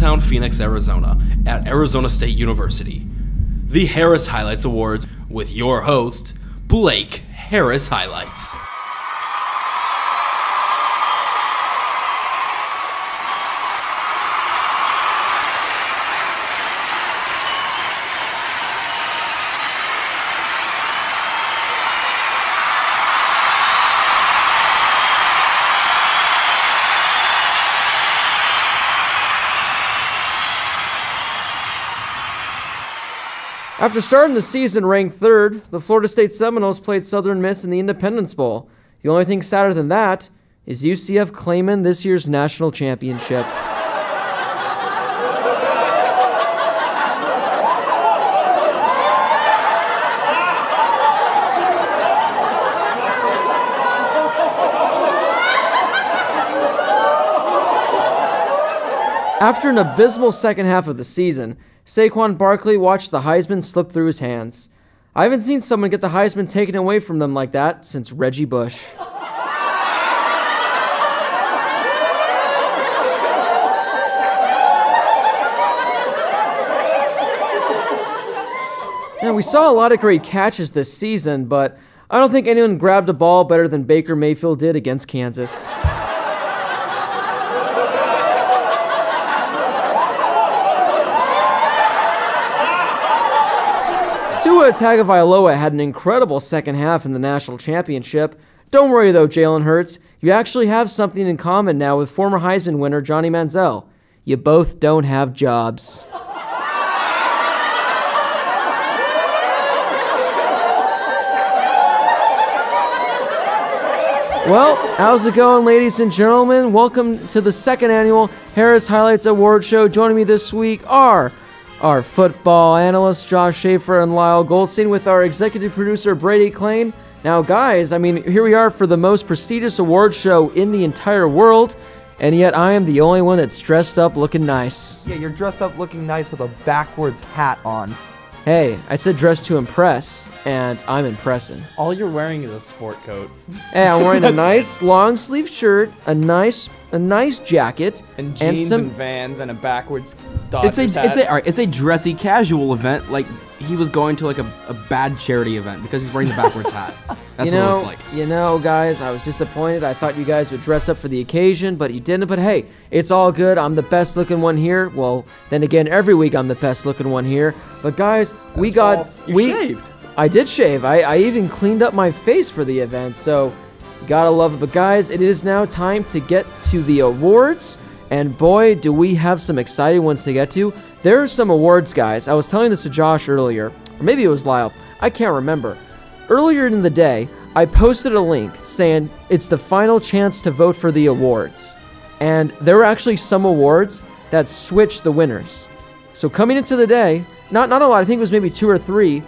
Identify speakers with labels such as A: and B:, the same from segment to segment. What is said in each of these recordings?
A: downtown Phoenix, Arizona, at Arizona State University. The Harris Highlights Awards with your host, Blake Harris Highlights.
B: After starting the season ranked third, the Florida State Seminoles played Southern Miss in the Independence Bowl. The only thing sadder than that is UCF claiming this year's national championship. After an abysmal second half of the season, Saquon Barkley watched the Heisman slip through his hands. I haven't seen someone get the Heisman taken away from them like that since Reggie Bush. Now, we saw a lot of great catches this season, but I don't think anyone grabbed a ball better than Baker Mayfield did against Kansas. Tua Tagovailoa had an incredible second half in the national championship. Don't worry though, Jalen Hurts. You actually have something in common now with former Heisman winner Johnny Manziel. You both don't have jobs. Well, how's it going, ladies and gentlemen? Welcome to the second annual Harris Highlights Award Show. Joining me this week are our football analysts, Josh Schaefer and Lyle Goldstein, with our executive producer, Brady Klain. Now, guys, here we are for the most prestigious award show in the entire world, and yet I am the only one that's dressed up looking nice.
C: Yeah, you're dressed up looking nice with a backwards hat on.
B: Hey, I said dressed to impress, and I'm impressing.
D: All you're wearing is a sport coat.
B: Hey, I'm wearing a nice long sleeve shirt, a nice jacket,
D: and jeans and Vans and a backwards Dodgers hat.
E: It's a dressy casual event, like he was going to like a bad charity event because he's wearing the backwards hat. That's what it looks like.
B: You know, guys, I was disappointed. I thought you guys would dress up for the occasion, but you didn't. But hey, it's all good. I'm the best looking one here. Well, then again, every week I'm the best looking one here. But guys,
E: You shaved.
B: I did shave. I even cleaned up my face for the event, so gotta love it. But guys, it is now time to get to the awards, and boy, do we have some exciting ones to get to. There are some awards, guys. I was telling this to Josh earlier, or maybe it was Lyle. I can't remember. Earlier in the day, I posted a link saying it's the final chance to vote for the awards, and there were actually some awards that switched the winners. So coming into the day, not a lot. I think it was maybe 2 or 3.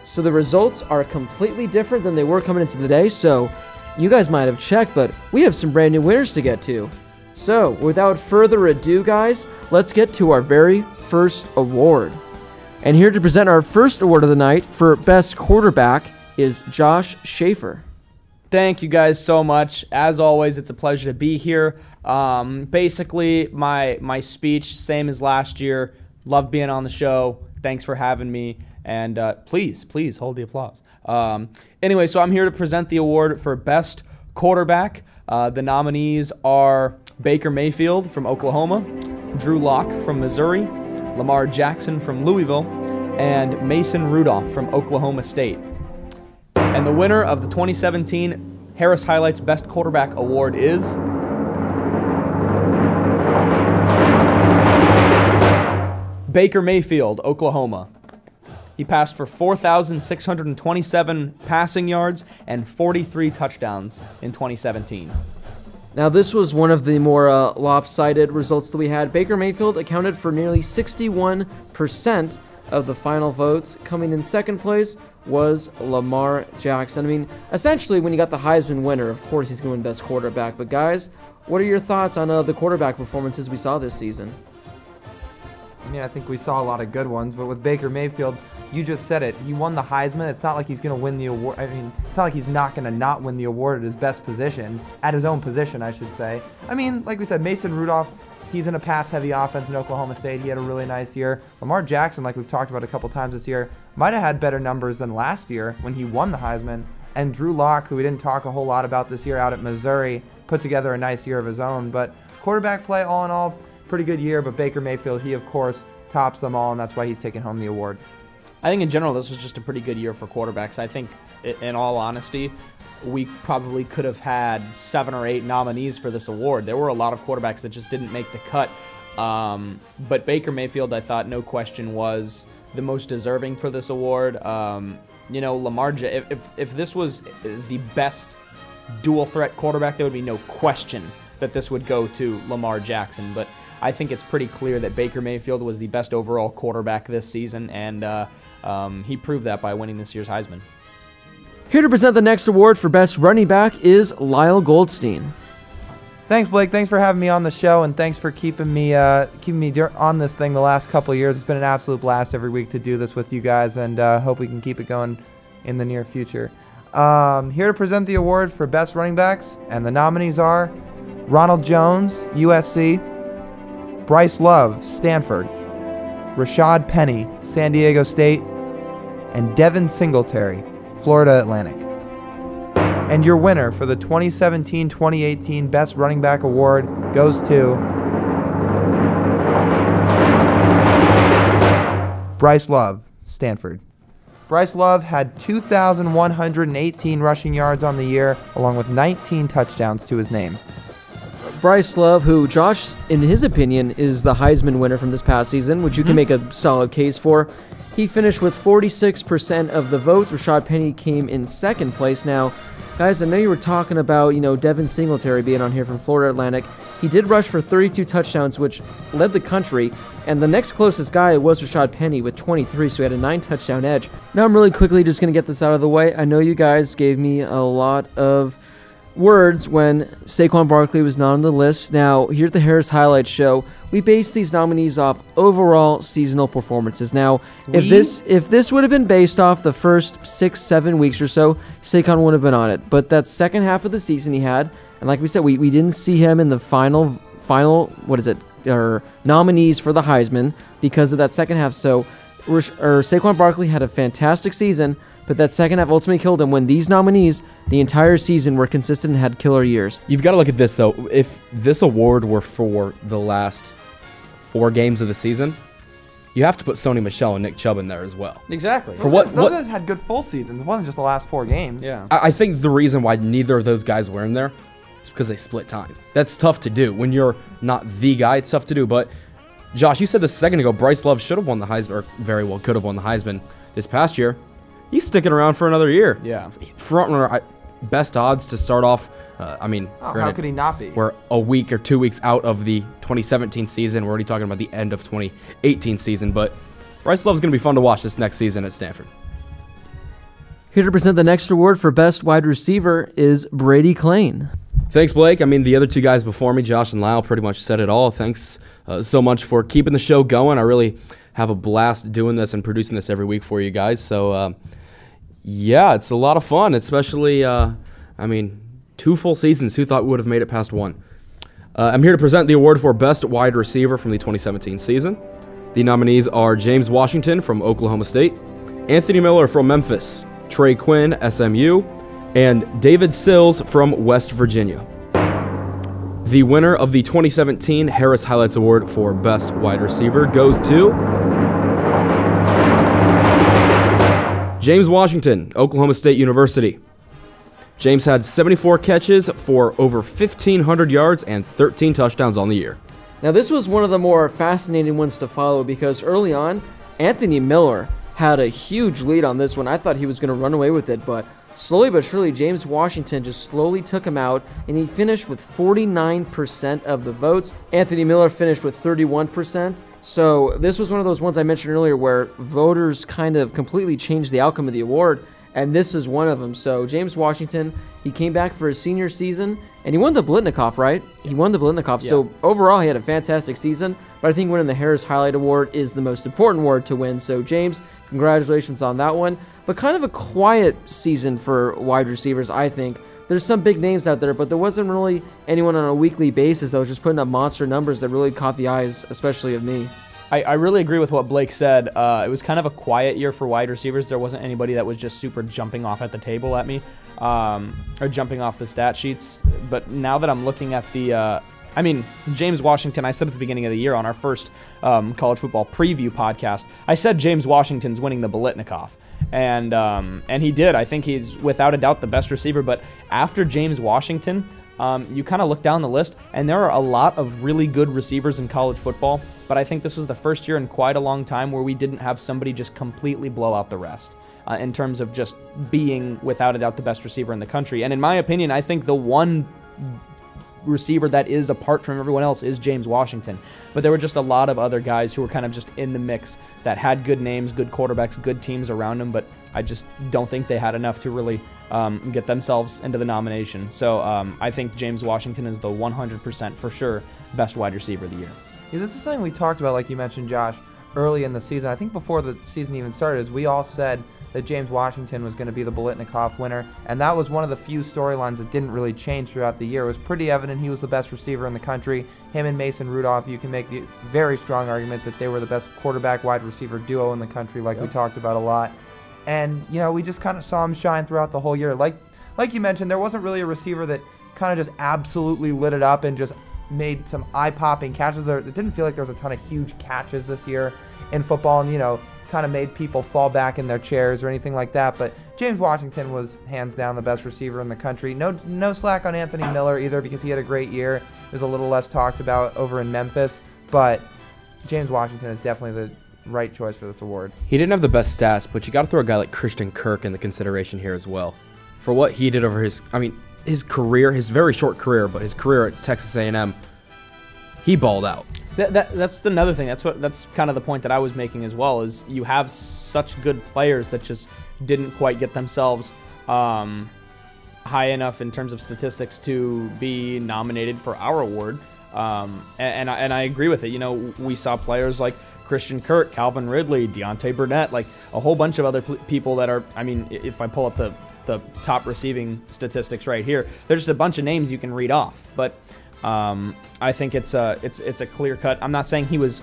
B: So the results are completely different than they were coming into the day. So you guys might have checked, but we have some brand new winners to get to. So without further ado, guys, let's get to our very first award. And here to present our first award of the night for Best Quarterback is Josh Schaefer.
D: Thank you guys so much. As always, it's a pleasure to be here. Basically, my speech, same as last year. Love being on the show. Thanks for having me. And please hold the applause. Anyway, so I'm here to present the award for Best Quarterback. The nominees are Baker Mayfield from Oklahoma, Drew Lock from Missouri, Lamar Jackson from Louisville, and Mason Rudolph from Oklahoma State. And the winner of the 2017 Harris Highlights Best Quarterback Award is Baker Mayfield, Oklahoma. He passed for 4,627 passing yards and 43 touchdowns in 2017.
B: Now, this was one of the more lopsided results that we had. Baker Mayfield accounted for nearly 61% of the final votes. Coming in second place was Lamar Jackson. Essentially, when you got the Heisman winner, of course he's going Best Quarterback. But guys, what are your thoughts on the quarterback performances we saw this season?
C: I think we saw a lot of good ones, but with Baker Mayfield, you just said it. He won the Heisman. It's not like he's going to win the award. It's not like he's not going to not win the award at his best position, at his own position, I should say. Like we said, Mason Rudolph, he's in a pass-heavy offense in Oklahoma State. He had a really nice year. Lamar Jackson, like we've talked about a couple times this year, might have had better numbers than last year when he won the Heisman. And Drew Lock, who we didn't talk a whole lot about this year out at Missouri, put together a nice year of his own. But quarterback play, all in all, pretty good year. But Baker Mayfield, he, of course, tops them all, and that's why he's taking home the award.
D: I think in general, this was just a pretty good year for quarterbacks. I think, in all honesty, we probably could have had 7 or 8 nominees for this award. There were a lot of quarterbacks that just didn't make the cut. But Baker Mayfield, I thought, no question, was the most deserving for this award. Lamar, if this was the best dual threat quarterback, there would be no question that this would go to Lamar Jackson. But I think it's pretty clear that Baker Mayfield was the best overall quarterback this season, and he proved that by winning this year's Heisman.
B: Here to present the next award for Best Running Back is Lyle Goldstein.
C: Thanks, Blake. Thanks for having me on the show, and thanks for keeping me on this thing the last couple of years. It's been an absolute blast every week to do this with you guys, and hope we can keep it going in the near future. Here to present the award for Best Running Backs, and the nominees are Ronald Jones, USC, Bryce Love, Stanford, Rashad Penny, San Diego State, and Devin Singletary, Florida Atlantic. And your winner for the 2017-2018 Best Running Back Award goes to Bryce Love, Stanford. Bryce Love had 2,118 rushing yards on the year, along with 19 touchdowns to his name.
B: Bryce Love, who Josh, in his opinion, is the Heisman winner from this past season, which you can make a solid case for. He finished with 46% of the votes. Rashad Penny came in second place. Now, guys, I know you were talking about, Devin Singletary being on here from Florida Atlantic. He did rush for 32 touchdowns, which led the country. And the next closest guy was Rashad Penny with 23, so he had a 9-touchdown edge. Now I'm really quickly just going to get this out of the way. I know you guys gave me a lot of words when Saquon Barkley was not on the list. Now, here at the Harris Highlights Show, we base these nominees off overall seasonal performances. Now, if this would have been based off the first 6-7 weeks or so, Saquon would have been on it. But that second half of the season he had, and like we said, we didn't see him in the final nominees for the Heisman because of that second half. So, Saquon Barkley had a fantastic season, but that second half ultimately killed him when these nominees, the entire season, were consistent and had killer years.
E: You've got to look at this, though. If this award were for the last 4 games of the season, you have to put Sony Michel and Nick Chubb in there as well.
D: Exactly.
E: For what?
C: Those guys had good full seasons. It wasn't just the last 4 games.
D: Yeah.
E: I think the reason why neither of those guys were in there is because they split time. That's tough to do. When you're not the guy, it's tough to do. But, Josh, you said this a second ago, Bryce Love should have won the Heisman, or very well could have won the Heisman this past year. He's sticking around for another year.
D: Yeah.
E: Front runner, best odds to start off.
C: How could he not be?
E: We're a week or 2 weeks out of the 2017 season. We're already talking about the end of 2018 season. But Bryce Love's going to be fun to watch this next season at Stanford.
B: Here to present the next award for Best Wide Receiver is Brady Clane.
E: Thanks, Blake. The other 2 guys before me, Josh and Lyle, pretty much said it all. Thanks so much for keeping the show going. I really have a blast doing this and producing this every week for you guys. So, yeah, it's a lot of fun, especially, 2 full seasons. Who thought we would have made it past 1? I'm here to present the award for Best Wide Receiver from the 2017 season. The nominees are James Washington from Oklahoma State, Anthony Miller from Memphis, Trey Quinn, SMU, and David Sills from West Virginia. The winner of the 2017 Harris Highlights Award for Best Wide Receiver goes to James Washington, Oklahoma State University. James had 74 catches for over 1,500 yards and 13 touchdowns on the year.
B: Now, this was one of the more fascinating ones to follow because early on, Anthony Miller had a huge lead on this one. I thought he was going to run away with it, but slowly but surely, James Washington just slowly took him out, and he finished with 49% of the votes. Anthony Miller finished with 31%. So this was one of those ones I mentioned earlier where voters kind of completely changed the outcome of the award, and this is one of them. So James Washington, he came back for his senior season, and he won the Blitnikoff, right? He won the Blitnikoff. Yeah. So overall, he had a fantastic season, but I think winning the Harris Highlight Award is the most important award to win. So James, congratulations on that one. But kind of a quiet season for wide receivers, I think. there's some big names out there, but there wasn't really anyone on a weekly basis that was just putting up monster numbers that really caught the eyes, especially of me.
D: I really agree with what Blake said. It was kind of a quiet year for wide receivers. There wasn't anybody that was just super jumping off at the table at me, or jumping off the stat sheets. But now that I'm looking at the, James Washington, I said at the beginning of the year on our first college football preview podcast, I said James Washington's winning the Biletnikoff. And he did. I think he's without a doubt the best receiver. But after James Washington, you kind of look down the list, and there are a lot of really good receivers in college football, but I think this was the first year in quite a long time where we didn't have somebody just completely blow out the rest in terms of just being, without a doubt, the best receiver in the country. And in my opinion, I think the one receiver that is apart from everyone else is James Washington. But there were just a lot of other guys who were kind of just in the mix that had good names, good quarterbacks, good teams around them, but I just don't think they had enough to really get themselves into the nomination. So I think James Washington is the 100% for sure best wide receiver of the year.
C: Yeah, this is something we talked about, like you mentioned, Josh, early in the season. I think before the season even started, is we all said that James Washington was going to be the Biletnikoff winner, and that was one of the few storylines that didn't really change throughout the year. It was pretty evident he was the best receiver in the country. Him and Mason Rudolph, you can make the very strong argument that they were the best quarterback-wide receiver duo in the country, like we talked about a lot. And, we just kind of saw him shine throughout the whole year. Like you mentioned, there wasn't really a receiver that kind of just absolutely lit it up and just made some eye-popping catches. It didn't feel like there was a ton of huge catches this year in football and, kind of made people fall back in their chairs or anything like that. But James Washington was hands down the best receiver in the country. No slack on Anthony Miller either, because he had a great year. There's a little less talked about over in Memphis. But James Washington is definitely the right choice for this award.
E: He didn't have the best stats, but you got to throw a guy like Christian Kirk in the consideration here as well. For what he did over his career, his very short career, but his career at Texas A&M, he balled out.
D: That's another thing. That's kind of the point that I was making as well, is you have such good players that just didn't quite get themselves high enough in terms of statistics to be nominated for our award. And I agree with it. We saw players like Christian Kirk, Calvin Ridley, Deontay Burnett, like a whole bunch of other people that are, if I pull up the top receiving statistics right here, there's just a bunch of names you can read off. But I think it's a clear cut. I'm not saying he was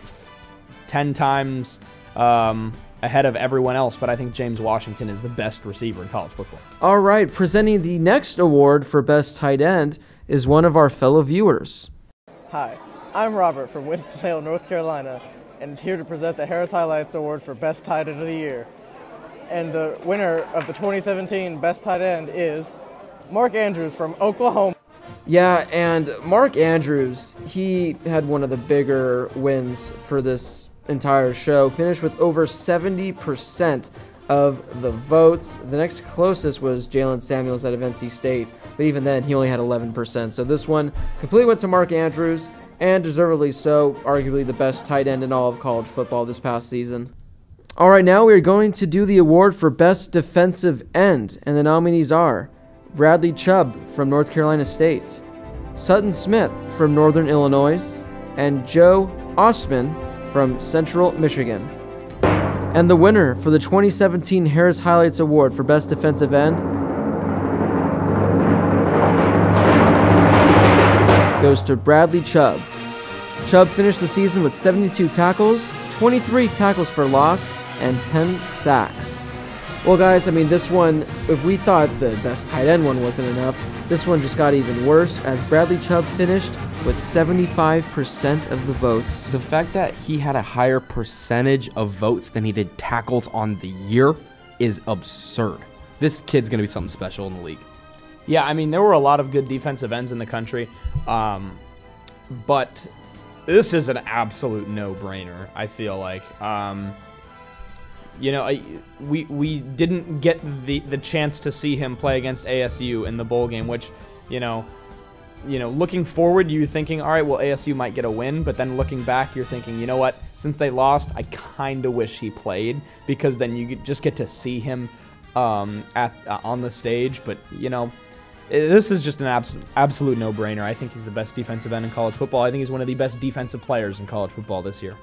D: 10 times ahead of everyone else, but I think James Washington is the best receiver in college football.
B: All right, presenting the next award for best tight end is one of our fellow viewers.
F: Hi, I'm Robert from Winston-Salem, North Carolina, and here to present the Harris Highlights Award for Best Tight End of the Year. And the winner of the 2017 Best Tight End is Mark Andrews from Oklahoma.
B: Yeah, and Mark Andrews, he had one of the bigger wins for this entire show. Finished with over 70% of the votes. The next closest was Jalen Samuels out of NC State, but even then, he only had 11%. So this one completely went to Mark Andrews, and deservedly so, arguably the best tight end in all of college football this past season. All right, now we are going to do the award for best defensive end, and the nominees are Bradley Chubb from North Carolina State, Sutton Smith from Northern Illinois, and Joe Osman from Central Michigan. And the winner for the 2017 Harris Highlights Award for Best Defensive End goes to Bradley Chubb. Chubb finished the season with 72 tackles, 23 tackles for loss, and 10 sacks. Well, guys, this one, if we thought the best tight end one wasn't enough, this one just got even worse, as Bradley Chubb finished with 75% of the votes.
E: The fact that he had a higher percentage of votes than he did tackles on the year is absurd. This kid's going to be something special in the league.
D: Yeah, there were a lot of good defensive ends in the country, but this is an absolute no-brainer, I feel like. We didn't get the chance to see him play against ASU in the bowl game, which, looking forward, you're thinking, all right, well, ASU might get a win, but then looking back, you're thinking, you know what, since they lost, I kind of wish he played, because then you just get to see him on the stage. But, this is just an absolute no-brainer. I think he's the best defensive end in college football. I think he's one of the best defensive players in college football this year.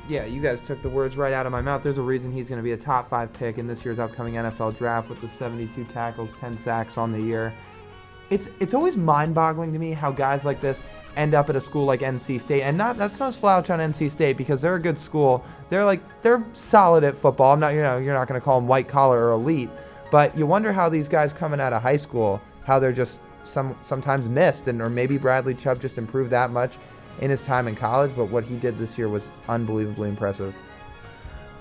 C: Yeah, you guys took the words right out of my mouth. There's a reason he's going to be a top 5 pick in this year's upcoming NFL draft with the 72 tackles, 10 sacks on the year. it's always mind-boggling to me how guys like this end up at a school like NC State, and that's no slouch on NC State because they're a good school. They're solid at football. I'm not, you're not going to call them white collar or elite, but you wonder how these guys coming out of high school, how they're just sometimes missed, or maybe Bradley Chubb just improved that much in his time in college, but what he did this year was unbelievably impressive.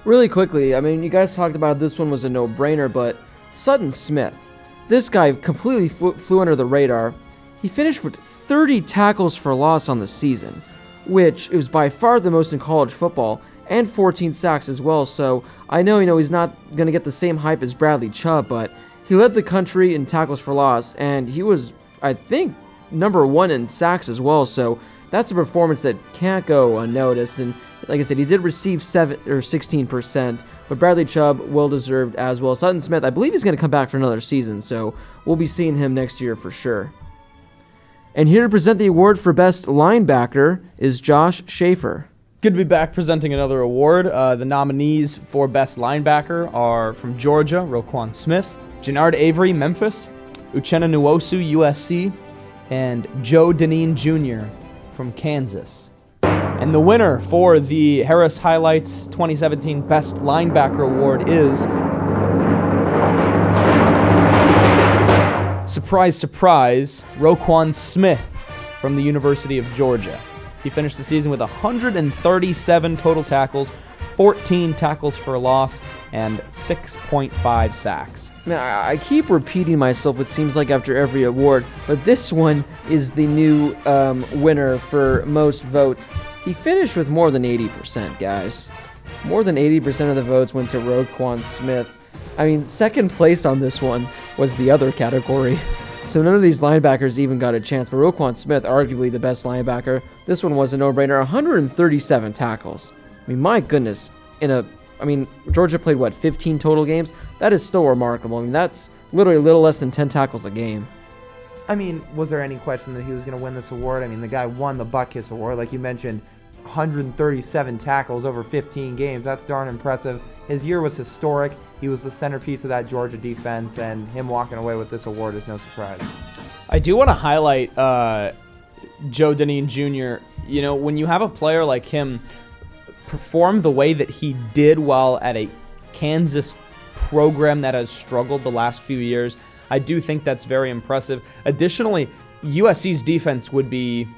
B: Really quickly, I mean, you guys talked about this one was a no-brainer, but Sutton Smith, this guy completely flew under the radar. He finished with 30 tackles for loss on the season, which was by far the most in college football, and 14 sacks as well. So I know, he's not going to get the same hype as Bradley Chubb, but he led the country in tackles for loss, and he was, I think, number 1 in sacks as well. So that's a performance that can't go unnoticed. And like I said, he did receive 16%, but Bradley Chubb, well-deserved as well. Sutton Smith, I believe he's going to come back for another season, so we'll be seeing him next year for sure. And here to present the award for Best Linebacker is Josh Schaefer.
D: Good to be back presenting another award. The nominees for Best Linebacker are from Georgia, Roquan Smith, Jannard Avery, Memphis, Uchenna Nwosu, USC, and Joe Deneen Jr. from Kansas. And the winner for the Harris Highlights 2017 Best Linebacker Award is, surprise, surprise, Roquan Smith from the University of Georgia. He finished the season with 137 total tackles, 14 tackles for loss, and 6.5 sacks.
B: Man, I keep repeating myself, it seems like, after every award, but this one is the new winner for most votes. He finished with more than 80%, guys. More than 80% of the votes went to Roquan Smith. I mean, second place on this one was the other category. So none of these linebackers even got a chance, but Roquan Smith, arguably the best linebacker. This one was a no-brainer, 137 tackles. I mean, my goodness, Georgia played, 15 total games? That is still remarkable. I mean, that's literally a little less than 10 tackles a game.
C: I mean, was there any question that he was going to win this award? I mean, the guy won the Buck Kiss Award, like you mentioned, 137 tackles over 15 games. That's darn impressive. His year was historic. He was the centerpiece of that Georgia defense, and him walking away with this award is no surprise.
D: I do want to highlight Joe Deneen Jr. When you have a player like him perform the way that he did while at a Kansas program that has struggled the last few years, I do think that's very impressive. Additionally, USC's defense would be,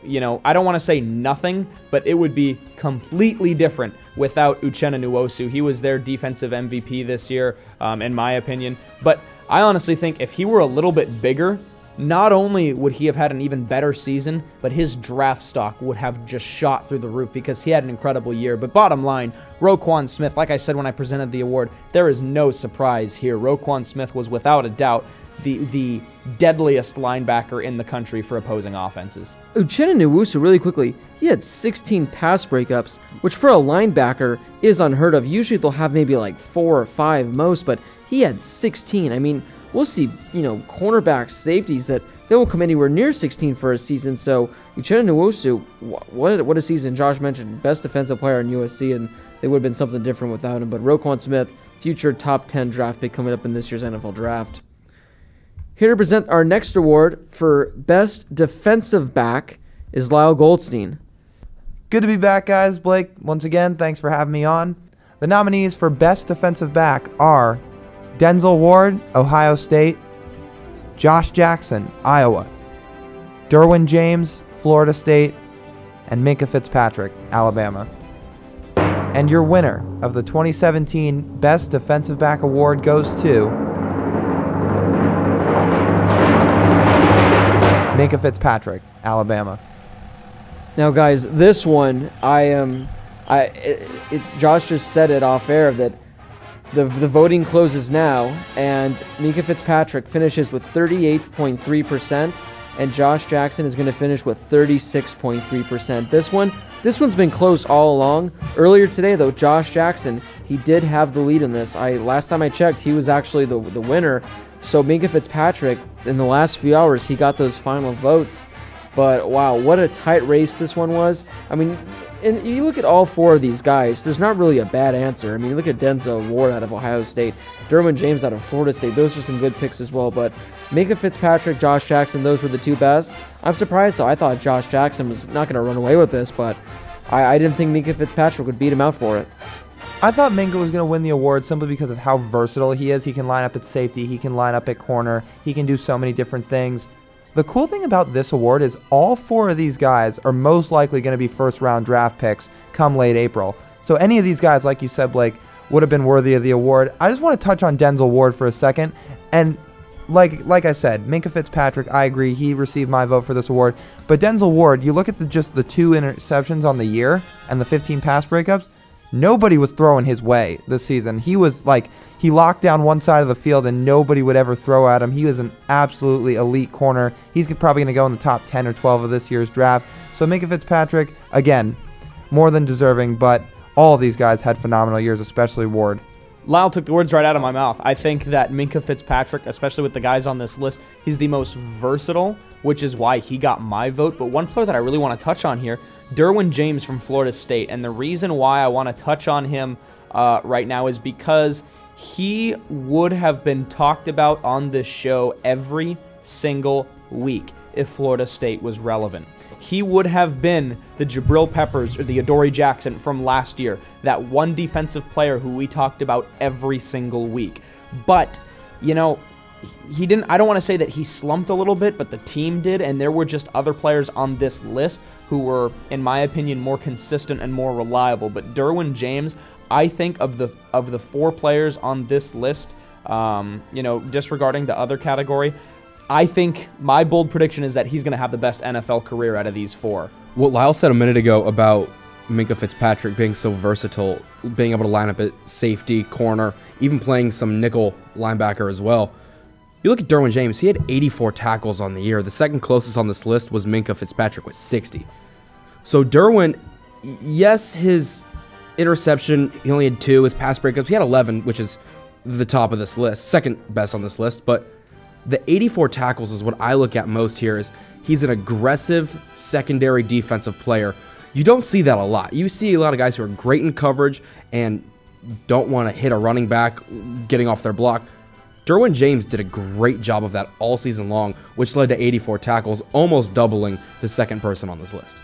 D: I don't want to say nothing, but it would be completely different without Uchenna Nwosu. He was their defensive MVP this year, in my opinion. But I honestly think if he were a little bit bigger, not only would he have had an even better season, but his draft stock would have just shot through the roof because he had an incredible year. But bottom line, Roquan Smith, like I said when I presented the award, there is no surprise here. Roquan Smith was without a doubt the deadliest linebacker in the country for opposing offenses.
B: Uchenna Nwosu, really quickly, he had 16 pass breakups, which for a linebacker is unheard of. Usually they'll have maybe like 4 or 5 most, but he had 16. I mean, we'll see, cornerbacks, safeties that they won't come anywhere near 16 for a season. So Uchenna Nwosu, what a season. Josh mentioned best defensive player in USC, and they would have been something different without him. But Roquan Smith, future top 10 draft pick coming up in this year's NFL draft. Here to present our next award for Best Defensive Back is Lyle Goldstein.
C: Good to be back, guys. Blake, once again, thanks for having me on. The nominees for Best Defensive Back are Denzel Ward, Ohio State, Josh Jackson, Iowa, Derwin James, Florida State, and Minkah Fitzpatrick, Alabama. And your winner of the 2017 Best Defensive Back Award goes to Minkah Fitzpatrick, Alabama.
B: Now, guys, this one, Josh just said it off air that the voting closes now, and Minkah Fitzpatrick finishes with 38.3%, and Josh Jackson is going to finish with 36.3%. This one's been close all along. Earlier today, though, Josh Jackson, he did have the lead in this. Last time I checked, he was actually the winner. So Minkah Fitzpatrick, in the last few hours, he got those final votes. But wow, what a tight race this one was. I mean, and you look at all four of these guys, there's not really a bad answer. I mean, you look at Denzel Ward out of Ohio State, Derwin James out of Florida State. Those are some good picks as well. But Minka Fitzpatrick, Josh Jackson, those were the two best. I'm surprised, though. I thought Josh Jackson was not going to run away with this, but I didn't think Minka Fitzpatrick would beat him out for it.
C: I thought Minka was going to win the award simply because of how versatile he is. He can line up at safety. He can line up at corner. He can do so many different things. The cool thing about this award is all four of these guys are most likely going to be first-round draft picks come late April. So any of these guys, like you said, Blake, would have been worthy of the award. I just want to touch on Denzel Ward for a second. And like I said, Minka Fitzpatrick, I agree, he received my vote for this award. But Denzel Ward, you look at just the 2 interceptions on the year and the 15 pass breakups, nobody was throwing his way this season. He was he locked down one side of the field and nobody would ever throw at him. He was an absolutely elite corner. He's probably going to go in the top 10 or 12 of this year's draft. So Minka Fitzpatrick, again, more than deserving, but all of these guys had phenomenal years, especially Ward.
D: Lyle took the words right out of my mouth. I think that Minka Fitzpatrick, especially with the guys on this list, he's the most versatile, which is why he got my vote. But one player that I really want to touch on here, Derwin James from Florida State. And the reason why I want to touch on him right now is because he would have been talked about on this show every single week if Florida State was relevant. He would have been the Jabril Peppers or the Adoree Jackson from last year, that one defensive player who we talked about every single week. But, you know, he didn't. I don't want to say that he slumped a little bit, but the team did, and there were just other players on this list who were, in my opinion, more consistent and more reliable. But Derwin James, I think of the 4 players on this list, you know, disregarding the other category, I think my bold prediction is that he's going to have the best NFL career out of these 4.
E: What Lyle said a minute ago about Minka Fitzpatrick being so versatile, being able to line up at safety, corner, even playing some nickel linebacker as well. You look at Derwin James, he had 84 tackles on the year. The second closest on this list was Minka Fitzpatrick with 60. So Derwin, yes, his interception, he only had 2. His pass breakups, he had 11, which is the top of this list, second best on this list. But the 84 tackles is what I look at most here. Is he's an aggressive secondary defensive player. You don't see that a lot. You see a lot of guys who are great in coverage and don't want to hit a running back getting off their block. Derwin James did a great job of that all season long, which led to 84 tackles, almost doubling the second person on this list.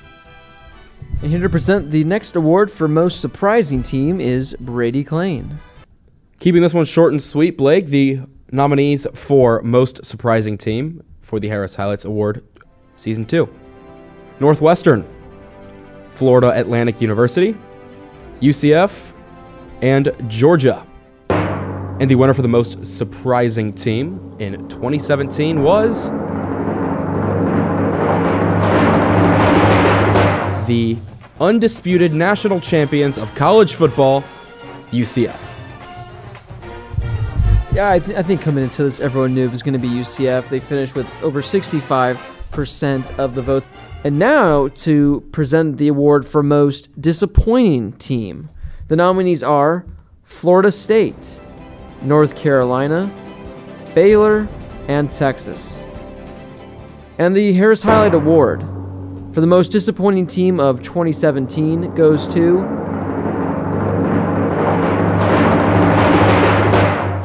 B: And here to present the next award for most surprising team is Brady Clain.
E: Keeping this one short and sweet, Blake, the nominees for most surprising team for the Harris Highlights Award Season 2. Northwestern, Florida Atlantic University, UCF, and Georgia. And the winner for the most surprising team in 2017 was the undisputed national champions of college football, UCF.
B: Yeah, I think coming into this, everyone knew it was going to be UCF. They finished with over 65% of the votes. And now to present the award for most disappointing team. The nominees are Florida State, North Carolina, Baylor, and Texas. And the Harris Highlight Award for the most disappointing team of 2017 goes to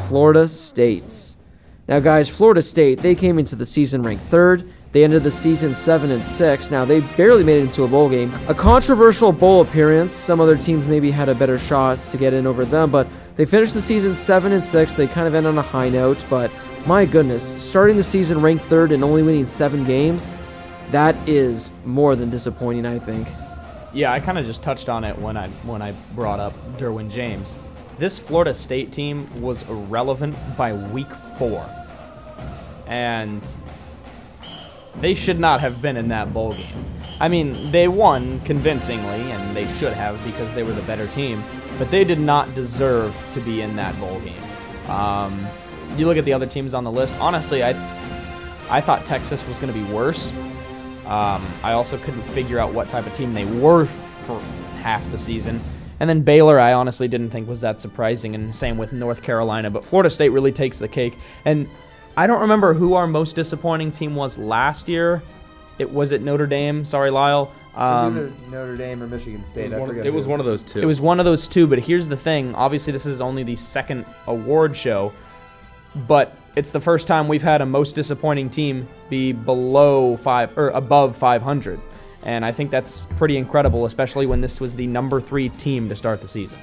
B: Florida State. Now, guys, Florida State, they came into the season ranked 3rd. They ended the season 7-6. Now, they barely made it into a bowl game. A controversial bowl appearance. Some other teams maybe had a better shot to get in over them, but they finished the season 7-6. They kind of end on a high note, but my goodness, starting the season ranked 3rd and only winning 7 games, that is more than disappointing, I think.
D: Yeah, I kind of just touched on it when I brought up Derwin James. This Florida State team was irrelevant by week 4. And they should not have been in that bowl game. I mean, they won convincingly, and they should have because they were the better team, but they did not deserve to be in that bowl game. You look at the other teams on the list, honestly, I thought Texas was going to be worse. I also couldn't figure out what type of team they were for half the season. And then Baylor, I honestly didn't think was that surprising, and same with North Carolina. But Florida State really takes the cake. And I don't remember who our most disappointing team was last year. Was it Notre Dame? Sorry, Lyle.
C: Either Notre Dame or Michigan State.
E: It was one of those two.
D: It was one of those two, but here's the thing. Obviously, this is only the second award show, but it's the first time we've had a most disappointing team be above 500. And I think that's pretty incredible, especially when this was the number 3 team to start the season.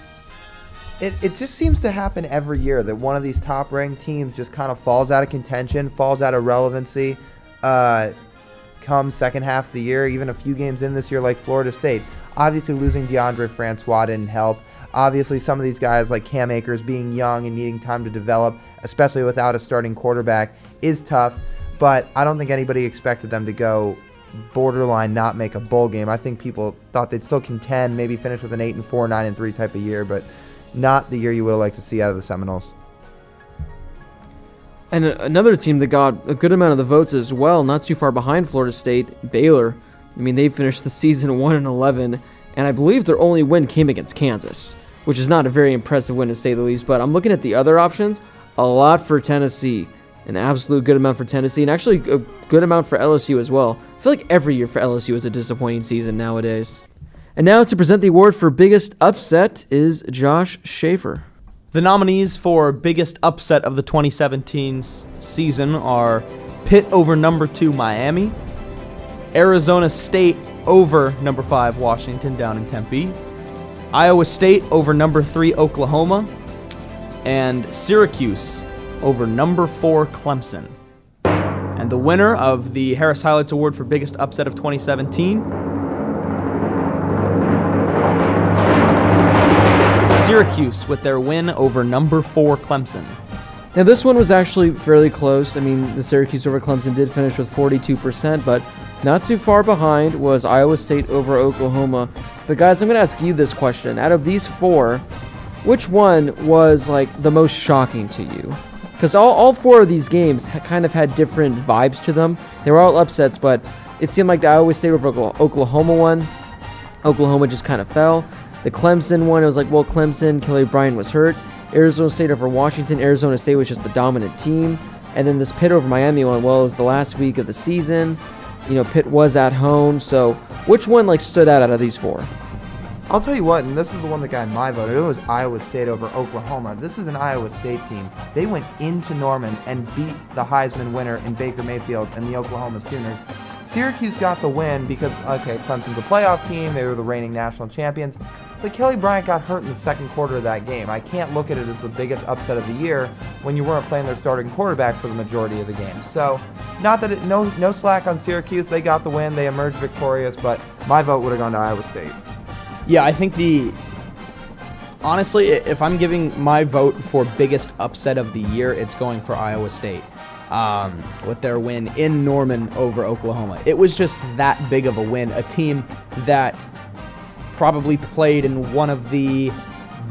C: It just seems to happen every year that one of these top-ranked teams just kind of falls out of contention, falls out of relevancy, come second half of the year, even a few games in this year like Florida State. Obviously, losing DeAndre Francois didn't help. Obviously, some of these guys like Cam Akers being young and needing time to develop, especially without a starting quarterback, is tough. But I don't think anybody expected them to go borderline not make a bowl game. I think people thought they'd still contend, maybe finish with an 8-4, 9-3 type of year, but not the year you would have liked to see out of the Seminoles.
B: And another team that got a good amount of the votes as well, not too far behind Florida State, Baylor. I mean, they finished the season 1-11, and I believe their only win came against Kansas, which is not a very impressive win to say the least. But I'm looking at the other options, a lot for Tennessee, an absolute good amount for Tennessee, and actually a good amount for LSU as well. I feel like every year for LSU is a disappointing season nowadays. And now to present the award for biggest upset is Josh Schaefer.
D: The nominees for biggest upset of the 2017 season are Pitt over number 2 Miami, Arizona State over number 5 Washington down in Tempe, Iowa State over number 3 Oklahoma, and Syracuse over number 4 Clemson. And the winner of the Harris Highlights Award for biggest upset of 2017, Syracuse with their win over number 4 Clemson.
B: Now this one was actually fairly close. I mean, the Syracuse over Clemson did finish with 42%, but not too far behind was Iowa State over Oklahoma. But guys, I'm going to ask you this question. Out of these 4, which one was like the most shocking to you? Because all 4 of these games kind of had different vibes to them. They were all upsets, but it seemed like the Iowa State over Oklahoma one, Oklahoma just kind of fell. The Clemson one, it was like, well, Clemson, Kelly Bryant was hurt. Arizona State over Washington, Arizona State was just the dominant team. And then this Pitt over Miami one, well, it was the last week of the season. You know, Pitt was at home. So which one like stood out of these 4?
C: I'll tell you what, and this is the one that got my vote. It was Iowa State over Oklahoma. This is an Iowa State team. They went into Norman and beat the Heisman winner in Baker Mayfield and the Oklahoma Sooners. Syracuse got the win because, okay, Clemson's a playoff team. They were the reigning national champions. But Kelly Bryant got hurt in the second quarter of that game. I can't look at it as the biggest upset of the year when you weren't playing their starting quarterback for the majority of the game. So, not that no slack on Syracuse. They got the win. They emerged victorious, but my vote would have gone to Iowa State.
D: Yeah, I think honestly, if I'm giving my vote for biggest upset of the year, it's going for Iowa State. With their win in Norman over Oklahoma. It was just that big of a win. A team that probably played in one of the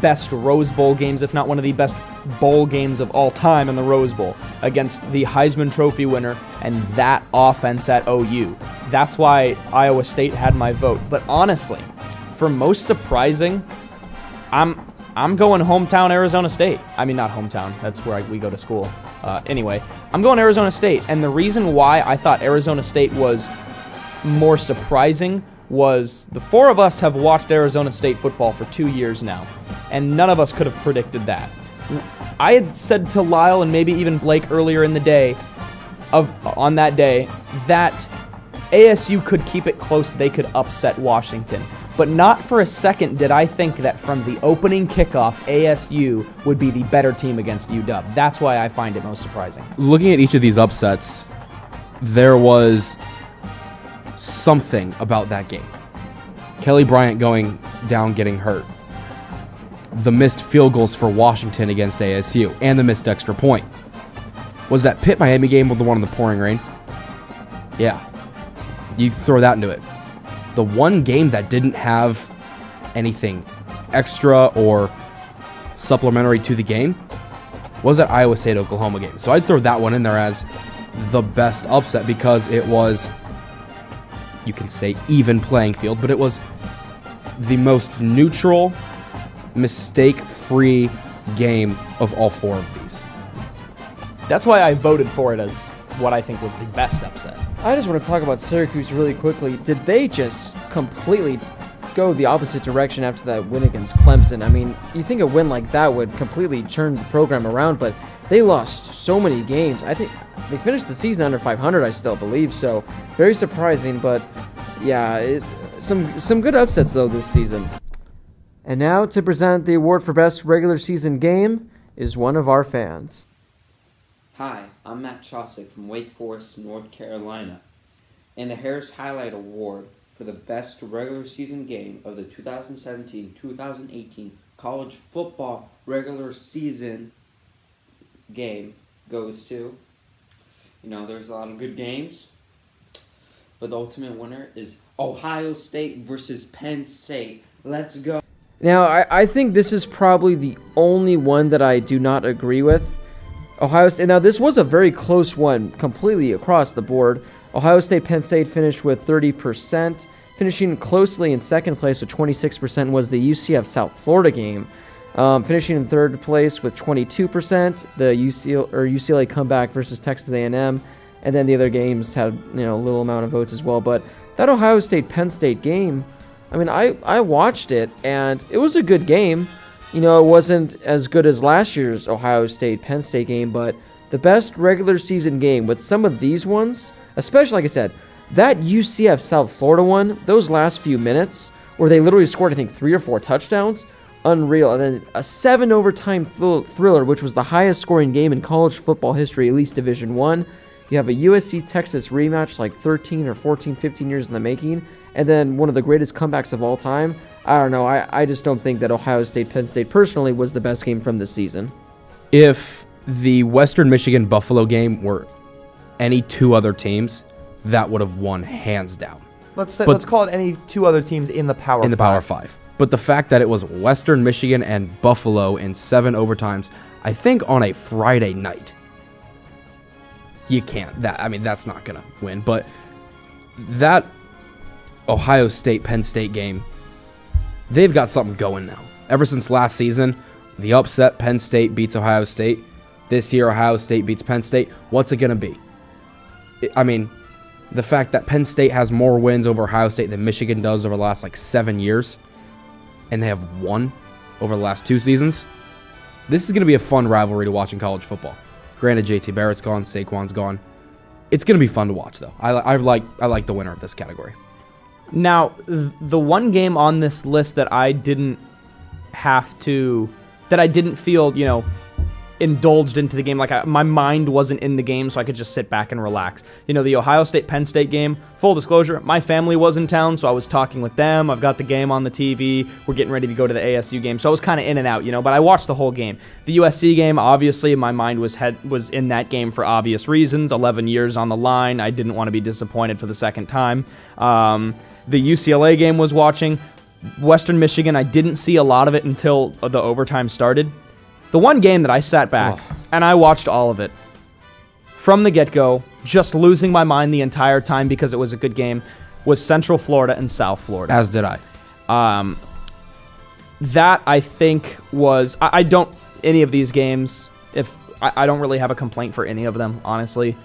D: best Rose Bowl games, if not one of the best bowl games of all time in the Rose Bowl, against the Heisman Trophy winner and that offense at OU. That's why Iowa State had my vote. But honestly, for most surprising, I'm going hometown Arizona State. I mean, not hometown. That's where we go to school. Anyway, I'm going Arizona State. And the reason why I thought Arizona State was more surprising was the 4 of us have watched Arizona State football for 2 years now, and none of us could have predicted that. I had said to Lyle and maybe even Blake earlier in the day, on that day, that ASU could keep it close, they could upset Washington. But not for a second did I think that from the opening kickoff, ASU would be the better team against UW. That's why I find it most surprising.
E: Looking at each of these upsets, there was something about that game. Kelly Bryant going down, getting hurt. The missed field goals for Washington against ASU, and the missed extra point. Was that Pitt-Miami game with the one in the pouring rain? Yeah. You throw that into it. The one game that didn't have anything extra or supplementary to the game was that Iowa State-Oklahoma game. So I'd throw that one in there as the best upset because it was, you can say, even playing field, but it was the most neutral, mistake-free game of all 4 of these.
D: That's why I voted for it as what I think was the best upset.
B: I just want to talk about Syracuse really quickly. Did they just completely go the opposite direction after that win against Clemson? I mean, you think a win like that would completely turn the program around, but they lost so many games. I think they finished the season under 500, I still believe, so very surprising, but yeah, some good upsets, though, this season. And now to present the award for Best Regular Season Game is one of our fans.
G: Hi, I'm Matt Chosick from Wake Forest, North Carolina. And the Harris Highlight Award for the Best Regular Season Game of the 2017-2018 College Football Regular Season Game goes to, there's a lot of good games, but the ultimate winner is Ohio State versus Penn State. Let's go.
B: Now, I think this is probably the only one that I do not agree with. Ohio State. Now, this was a very close one completely across the board. Ohio State, Penn State finished with 30%. Finishing closely in second place with 26% was the UCF South Florida game. Finishing in third place with 22%, the UCLA comeback versus Texas A&M. And then the other games had a little amount of votes as well. But that Ohio State, Penn State game, I mean, I watched it, and it was a good game. It wasn't as good as last year's Ohio State, Penn State game, but the best regular season game with some of these ones, especially, like I said, that UCF South Florida one, those last few minutes, where they literally scored, I think, 3 or 4 touchdowns, unreal. And then a 7 overtime thriller, which was the highest scoring game in college football history, at least Division I. You have a USC-Texas rematch like 13 or 14, 15 years in the making, and then one of the greatest comebacks of all time. I don't know. I just don't think that Ohio State, Penn State, personally, was the best game from this season.
E: If the Western Michigan Buffalo game were any two other teams, that would have won hands down.
C: Let's call it any two other teams in the Power 5.
E: In the Power 5. But the fact that it was Western Michigan and Buffalo in 7 overtimes, I think on a Friday night, you can't. That's not going to win. But that Ohio State, Penn State game, they've got something going now. Ever since last season, the upset, Penn State beats Ohio State. This year, Ohio State beats Penn State. What's it going to be? The fact that Penn State has more wins over Ohio State than Michigan does over the last 7 years, and they have won over the last 2 seasons, this is going to be a fun rivalry to watch in college football. Granted, JT Barrett's gone, Saquon's gone. It's going to be fun to watch, though. I like the winner of this category.
D: Now, the one game on this list that I didn't feel, indulged into the game, my mind wasn't in the game, so I could just sit back and relax. The Ohio State-Penn State game, full disclosure, my family was in town, so I was talking with them. I've got the game on the TV. We're getting ready to go to the ASU game, so I was kind of in and out, but I watched the whole game. The USC game, obviously, my mind was in that game for obvious reasons. 11 years on the line. I didn't want to be disappointed for the second time. The UCLA game was watching. Western Michigan, I didn't see a lot of it until the overtime started. The one game that I sat back and I watched all of it from the get-go, just losing my mind the entire time because it was a good game, was Central Florida and South Florida.
E: As did I.
D: That I think was I don't any of these games. I don't really have a complaint for any of them, honestly.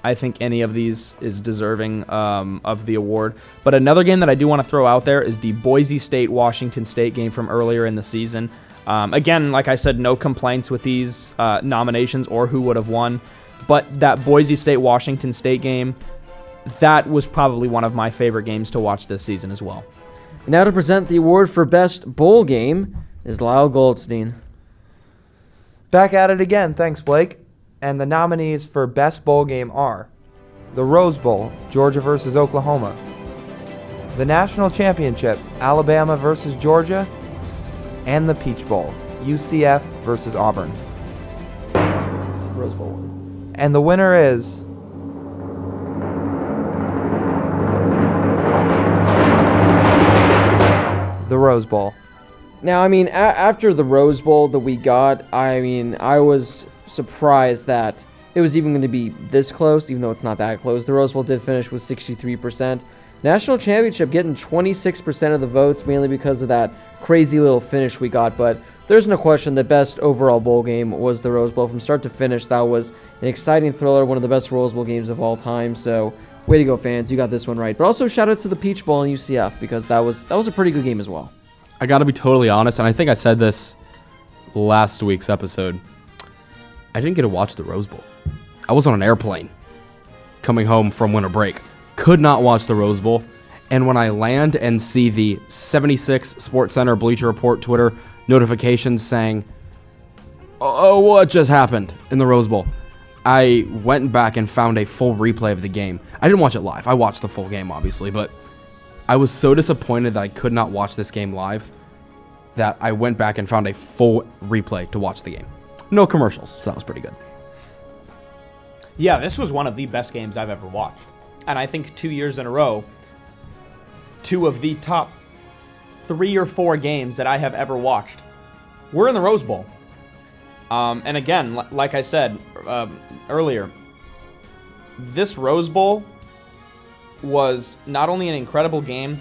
D: I think any of these is deserving of the award. But another game that I do want to throw out there is the Boise State-Washington State game from earlier in the season. Again, like I said, no complaints with these nominations or who would have won. But that Boise State-Washington State game, that was probably one of my favorite games to watch this season as well.
B: Now to present the award for Best Bowl Game is Lyle Goldstein.
C: Back at it again. Thanks, Blake. And the nominees for Best Bowl Game are the Rose Bowl, Georgia versus Oklahoma, the National Championship, Alabama versus Georgia, and the Peach Bowl, UCF versus Auburn.
B: Rose Bowl.
C: And the winner is the Rose Bowl.
B: Now, after the Rose Bowl that we got, I was surprised that it was even going to be this close, even though it's not that close. The Rose Bowl did finish with 63%. National Championship getting 26% of the votes, mainly because of that crazy little finish we got. But there's no question the best overall bowl game was the Rose Bowl. From start to finish, that was an exciting thriller, one of the best Rose Bowl games of all time. So way to go, fans. You got this one right. But also shout out to the Peach Bowl and UCF because that was a pretty good game as well.
E: I got to be totally honest, and I think I said this last week's episode. I didn't get to watch the Rose Bowl. I was on an airplane coming home from winter break. Could not watch the Rose Bowl. And when I land and see the 76 SportsCenter Bleacher Report Twitter notifications saying, oh, what just happened in the Rose Bowl? I went back and found a full replay of the game. I didn't watch it live. I watched the full game, obviously, but I was so disappointed that I could not watch this game live that I went back and found a full replay to watch the game. No commercials, so that was pretty good.
D: Yeah, this was one of the best games I've ever watched. And I think 2 years in a row, 2 of the top 3 or 4 games that I have ever watched were in the Rose Bowl. And again, like I said earlier, this Rose Bowl was not only an incredible game,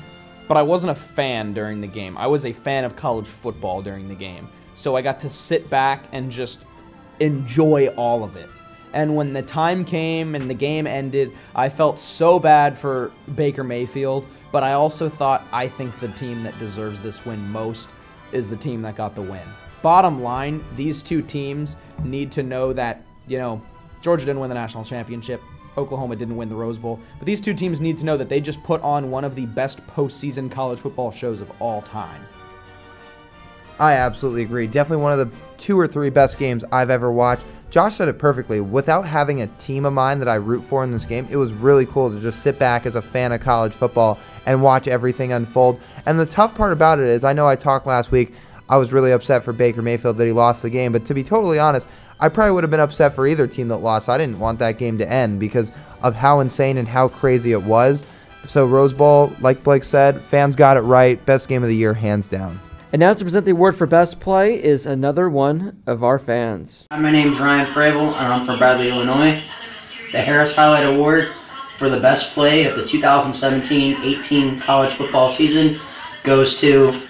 D: but I wasn't a fan during the game. I was a fan of college football during the game. So I got to sit back and just enjoy all of it. And when the time came and the game ended, I felt so bad for Baker Mayfield, but I also thought, I think the team that deserves this win most is the team that got the win. Bottom line, these two teams need to know that, Georgia didn't win the national championship. Oklahoma didn't win the Rose Bowl. But these two teams need to know that they just put on one of the best postseason college football shows of all time.
C: I absolutely agree. Definitely one of the 2 or 3 best games I've ever watched. Josh said it perfectly. Without having a team of mine that I root for in this game, it was really cool to just sit back as a fan of college football and watch everything unfold. And the tough part about it is, I know I talked last week, I was really upset for Baker Mayfield that he lost the game, but to be totally honest, I probably would have been upset for either team that lost. I didn't want that game to end because of how insane and how crazy it was. So Rose Bowl, like Blake said, fans got it right. Best game of the year, hands down.
B: And now to present the award for Best Play is another one of our fans.
H: Hi, my name's Ryan Fravel, and I'm from Bradley, Illinois. The Harris Highlight Award for the Best Play of the 2017-18 college football season goes to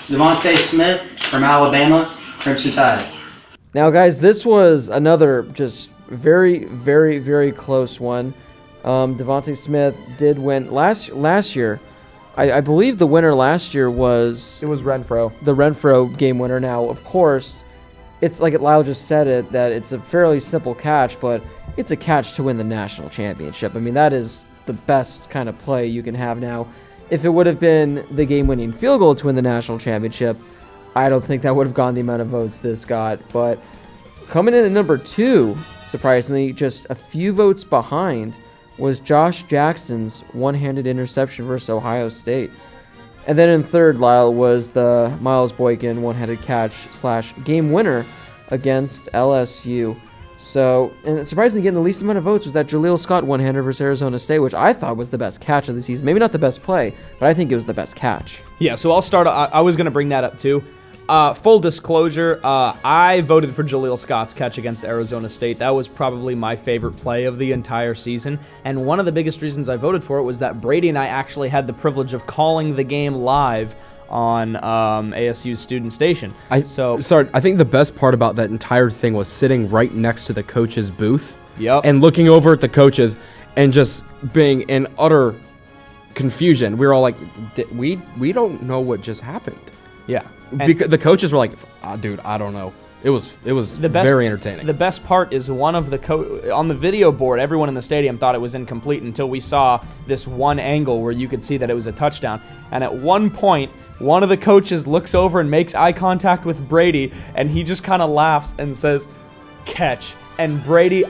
H: Devontae Smith from Alabama, Crimson Tide.
B: Now, guys, this was another just very, very, very close one. Devontae Smith did win last year. I believe the winner last year was...
C: It was Renfro.
B: The Renfro game winner. Now, of course, it's like Lyle just said it, that it's a fairly simple catch, but it's a catch to win the national championship. I mean, that is the best kind of play you can have now. If it would have been the game-winning field goal to win the national championship, I don't think that would have gone the amount of votes this got. But coming in at number 2, surprisingly, just a few votes behind, was Josh Jackson's one-handed interception versus Ohio State. And then in third, Lyle, was the Miles Boykin one-handed catch / game winner against LSU. So, and surprisingly, again, the least amount of votes was that Jaleel Scott one-hander versus Arizona State, which I thought was the best catch of the season. Maybe not the best play, but I think it was the best catch.
D: Yeah, so I'll start. I was going to bring that up too. Full disclosure, I voted for Jaleel Scott's catch against Arizona State. That was probably my favorite play of the entire season. And one of the biggest reasons I voted for it was that Brady and I actually had the privilege of calling the game live on ASU's student station. I
E: think the best part about that entire thing was sitting right next to the coach's booth.
D: Yep.
E: And looking over at the coaches and just being in utter confusion. We were all like, we don't know what just happened.
D: Yeah.
E: Because the coaches were like, dude, I don't know. It was very entertaining.
D: The best part is one of the on the video board, everyone in the stadium thought it was incomplete until we saw this one angle where you could see that it was a touchdown. And at one point, one of the coaches looks over and makes eye contact with Brady, and he just kind of laughs and says, "Catch." And Brady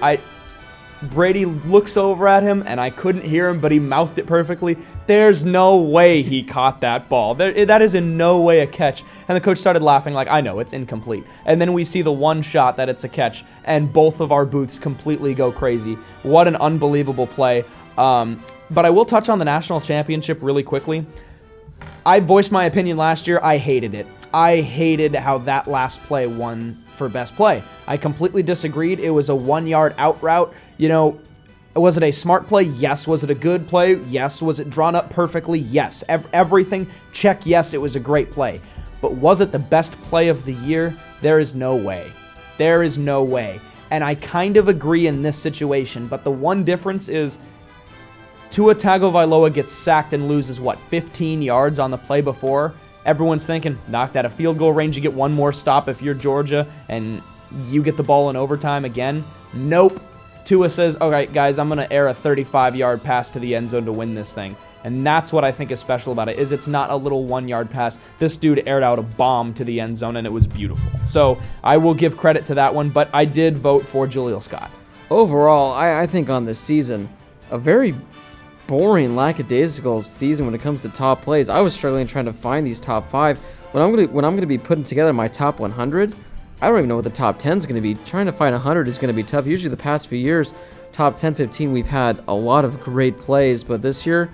D: looks over at him, and I couldn't hear him, but he mouthed it perfectly. There's no way he caught that ball. That is in no way a catch. And the coach started laughing like, I know, it's incomplete. And then we see the one shot that it's a catch, and both of our booths completely go crazy. What an unbelievable play. But I will touch on the national championship really quickly. I voiced my opinion last year. I hated it. I hated how that last play won for best play. I completely disagreed. It was a 1-yard out route. Was it a smart play? Yes. Was it a good play? Yes. Was it drawn up perfectly? Yes. Everything, check, yes, it was a great play. But was it the best play of the year? There is no way. There is no way. And I kind of agree in this situation, but the one difference is Tua Tagovailoa gets sacked and loses, 15 yards on the play before? Everyone's thinking, knocked out of field goal range, you get one more stop if you're Georgia, and you get the ball in overtime again. Nope. Tua says, all right, guys, I'm going to air a 35-yard pass to the end zone to win this thing. And that's what I think is special about it, is it's not a little 1-yard pass. This dude aired out a bomb to the end zone, and it was beautiful. So I will give credit to that one, but I did vote for Jaleel Scott.
B: Overall, I think on this season, a very boring, lackadaisical season when it comes to top plays. I was struggling trying to find these top 5. When I'm gonna be putting together my top 100, I don't even know what the top 10 is going to be. Trying to find 100 is going to be tough. Usually the past few years, top 10, 15, we've had a lot of great plays, but this year,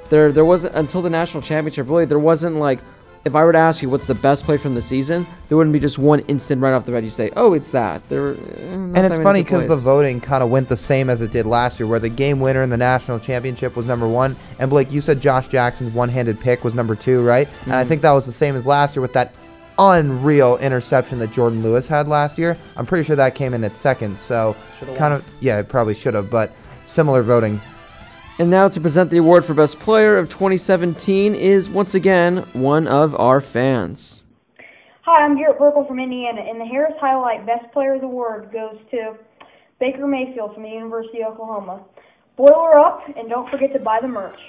B: there wasn't, until the national championship, really, there wasn't like, if I were to ask you what's the best play from the season, there wouldn't be just one instant right off the bat you say, oh, it's that.
C: And it's funny because the voting kind of went the same as it did last year, where the game winner in the national championship was number 1. And Blake, you said Josh Jackson's one-handed pick was number 2, right? And I think that was the same as last year with that unreal interception that Jordan Lewis had last year. I'm pretty sure that came in at second. So it probably should have, but similar voting.
B: And now to present the award for Best Player of 2017 is, once again, one of our fans.
I: Hi, I'm Garrett Burkle from Indiana, and the Harris Highlight Best Players Award goes to Baker Mayfield from the University of Oklahoma. Boil her up, and don't forget to buy the merch.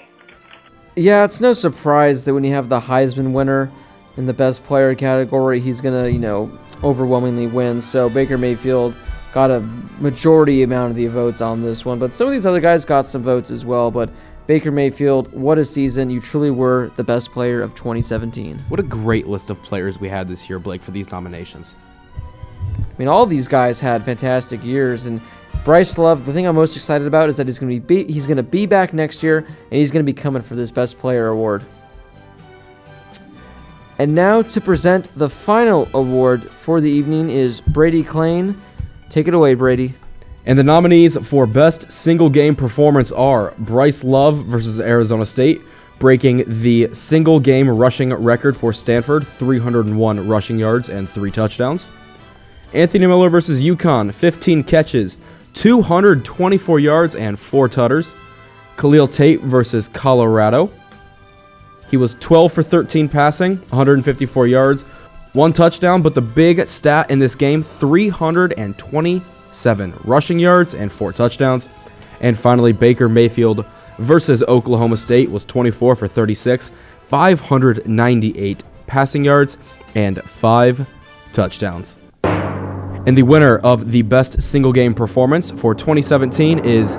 B: Yeah, it's no surprise that when you have the Heisman winner in the Best Player category, he's going to, overwhelmingly win. So Baker Mayfield got a majority amount of the votes on this one, but some of these other guys got some votes as well. But Baker Mayfield, what a season. You truly were the best player of 2017.
E: What a great list of players we had this year, Blake, for these nominations.
B: I mean, all these guys had fantastic years, and Bryce Love, the thing I'm most excited about is that he's going to be back next year, and he's going to be coming for this Best Player award. And now to present the final award for the evening is Brady Klein. Take it away, Brady.
E: And the nominees for Best Single Game Performance are Bryce Love versus Arizona State, breaking the single game rushing record for Stanford, 301 rushing yards and 3 touchdowns. Anthony Miller versus UConn, 15 catches, 224 yards and 4 tutters. Khalil Tate versus Colorado. He was 12 for 13 passing, 154 yards, 1 touchdown, but the big stat in this game, 327 rushing yards and 4 touchdowns. And finally, Baker Mayfield versus Oklahoma State was 24 for 36, 598 passing yards and 5 touchdowns. And the winner of the Best Single Game Performance for 2017 is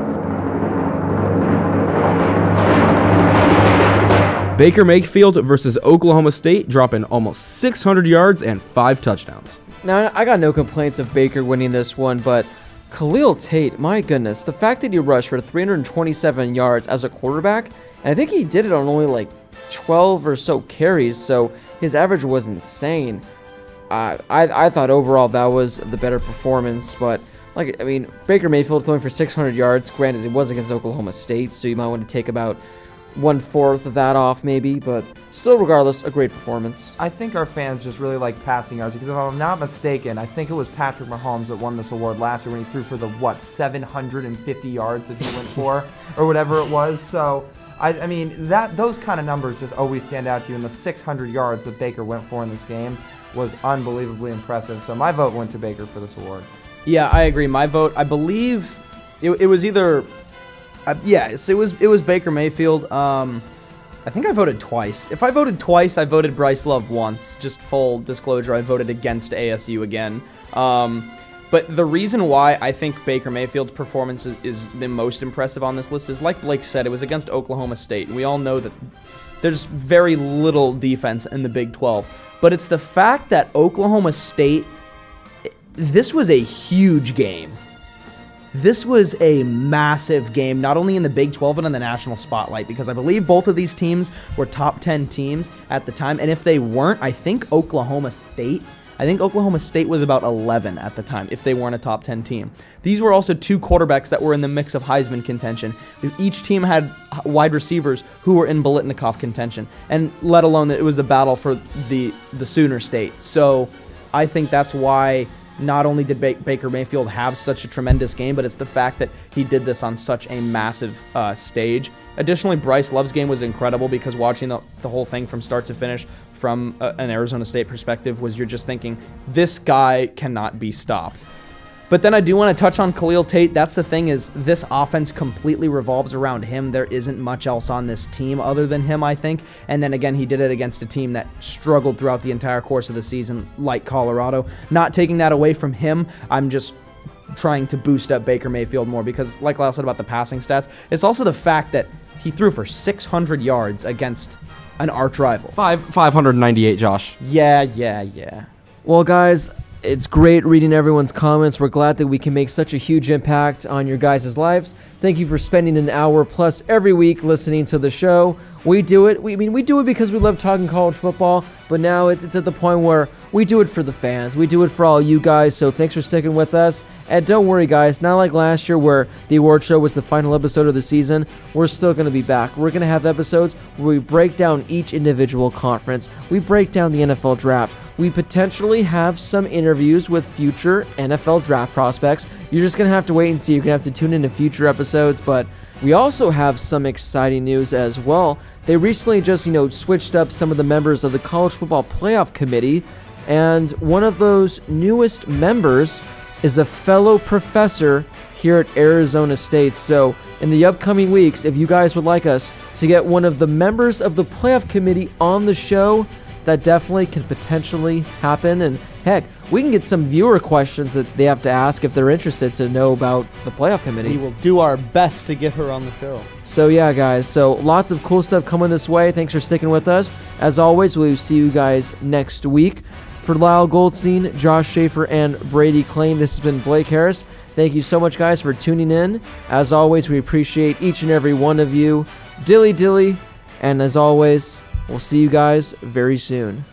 E: Baker Mayfield versus Oklahoma State, dropping almost 600 yards and 5 touchdowns.
B: Now, I got no complaints of Baker winning this one, but Khalil Tate, my goodness, the fact that he rushed for 327 yards as a quarterback, and I think he did it on only like 12 or so carries, so his average was insane. I thought overall that was the better performance, but Baker Mayfield throwing for 600 yards, granted it was against Oklahoma State, so you might want to take about 1/4 of that off maybe, but still regardless, a great performance.
C: I think our fans just really like passing yards because if I'm not mistaken, I think it was Patrick Mahomes that won this award last year when he threw for the 750 yards that he went for or whatever it was. So I mean those kind of numbers just always stand out to you, and the 600 yards that Baker went for in this game was unbelievably impressive. So my vote went to Baker for this award.
D: Yeah, I agree. My vote, I believe it was either yes, it was Baker Mayfield. I think I voted twice. If I voted twice, I voted Bryce Love once. Just full disclosure, I voted against ASU again. But the reason why I think Baker Mayfield's performance is the most impressive on this list is, like Blake said, it was against Oklahoma State. We all know that there's very little defense in the Big 12. But it's the fact that Oklahoma State, this was a huge game. This was a massive game, not only in the Big 12, but in the national spotlight, because I believe both of these teams were top 10 teams at the time. And if they weren't, I think Oklahoma State I think Oklahoma State was about 11 at the time, if they weren't a top 10 team. These were also 2 quarterbacks that were in the mix of Heisman contention. Each team had wide receivers who were in Biletnikoff contention, and let alone that it was a battle for the Sooner State. So I think that's why not only did Baker Mayfield have such a tremendous game, but it's the fact that he did this on such a massive stage. Additionally, Bryce Love's game was incredible because watching the whole thing from start to finish from an Arizona State perspective was you're just thinking, this guy cannot be stopped. But then I do want to touch on Khalil Tate. That's the thing, is this offense completely revolves around him. There isn't much else on this team other than him, I think. And then again, he did it against a team that struggled throughout the entire course of the season, like Colorado. Not taking that away from him, I'm just trying to boost up Baker Mayfield more because, like Lyle said about the passing stats, it's also the fact that he threw for 600 yards against an arch rival.
E: 598, Josh.
D: Yeah.
B: Well, guys, it's great reading everyone's comments. We're glad that we can make such a huge impact on your guys' lives. Thank you for spending an hour plus every week listening to the show. We do it. We do it because we love talking college football, but now it's at the point where we do it for the fans. We do it for all you guys, so thanks for sticking with us. And don't worry, guys, not like last year where the award show was the final episode of the season. We're still going to be back. We're going to have episodes where we break down each individual conference. We break down the NFL draft. We potentially have some interviews with future NFL draft prospects. You're just going to have to wait and see. You're going to have to tune into future episodes, but we also have some exciting news as well. They recently just, switched up some of the members of the College Football Playoff Committee, and one of those newest members is a fellow professor here at Arizona State. So in the upcoming weeks, if you guys would like us to get one of the members of the playoff committee on the show, that definitely could potentially happen. And heck, we can get some viewer questions that they have to ask if they're interested to know about the playoff committee.
D: We will do our best to get her on the show.
B: So yeah, guys, so lots of cool stuff coming this way. Thanks for sticking with us. As always, we'll see you guys next week. For Lyle Goldstein, Josh Schaefer, and Brady Claim, this has been Blake Harris. Thank you so much, guys, for tuning in. As always, we appreciate each and every one of you. Dilly dilly. And as always, we'll see you guys very soon.